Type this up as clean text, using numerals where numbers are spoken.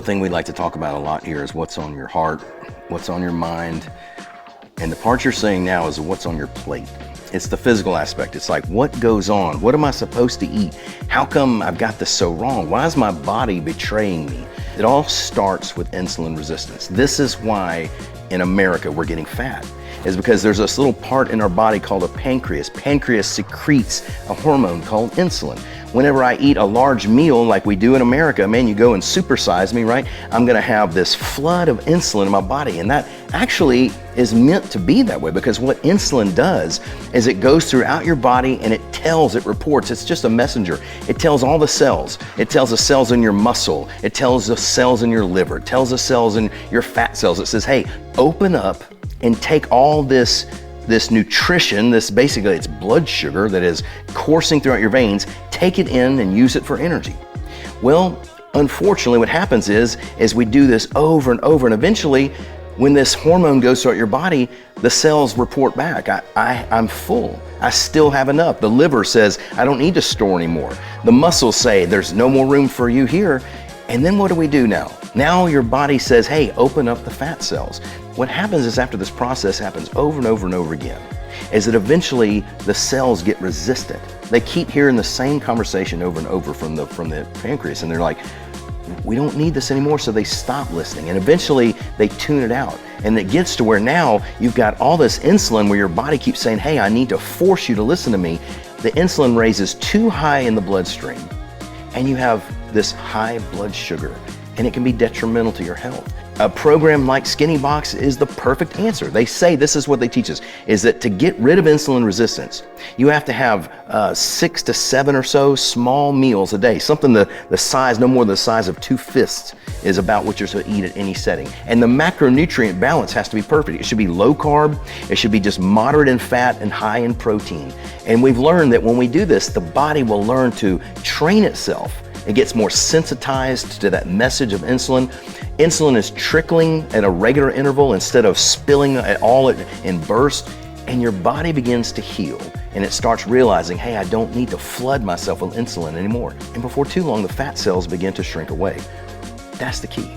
thing we like to talk about a lot here is what's on your heart, what's on your mind, and the part you're saying now is what's on your plate. It's the physical aspect. It's like, what goes on? What am I supposed to eat? How come I've got this so wrong? Why is my body betraying me? It all starts with insulin resistance. This is why in America we're getting fat, is because there's this little part in our body called a pancreas. Pancreas secretes a hormone called insulin. Whenever I eat a large meal like we do in America, man, you go and supersize me, right? I'm gonna have this flood of insulin in my body, and that actually is meant to be that way, because what insulin does is it goes throughout your body and it reports, it's just a messenger. It tells all the cells. It tells the cells in your muscle. It tells the cells in your liver. It tells the cells in your fat cells. It says, hey, open up and take all this nutrition, basically it's blood sugar that is coursing throughout your veins, take it in and use it for energy. Well, unfortunately what happens is we do this over and over, and eventually when this hormone goes throughout your body, the cells report back, I'm full, I still have enough. The liver says, I don't need to store anymore. The muscles say, there's no more room for you here. And then what do we do now? Now your body says, hey, open up the fat cells. What happens is after this process happens over and over and over again, is that eventually the cells get resistant. They keep hearing the same conversation over and over from the pancreas, and they're like, we don't need this anymore, so they stop listening, and eventually they tune it out. And it gets to where now you've got all this insulin where your body keeps saying, hey, I need to force you to listen to me. The insulin raises too high in the bloodstream, and you have this high blood sugar, and it can be detrimental to your health. A program like SkinnyBox is the perfect answer. They say, this is what they teach us, is that to get rid of insulin resistance, you have to have 6 to 7 or so small meals a day. Something the size, no more than the size of 2 fists is about what you're supposed to eat at any setting. And the macronutrient balance has to be perfect. It should be low carb, it should be just moderate in fat and high in protein. And we've learned that when we do this, the body will learn to train itself. It gets more sensitized to that message of insulin. Insulin is trickling at a regular interval instead of spilling at all in bursts, and your body begins to heal, and it starts realizing, hey, I don't need to flood myself with insulin anymore. And before too long, the fat cells begin to shrink away. That's the key.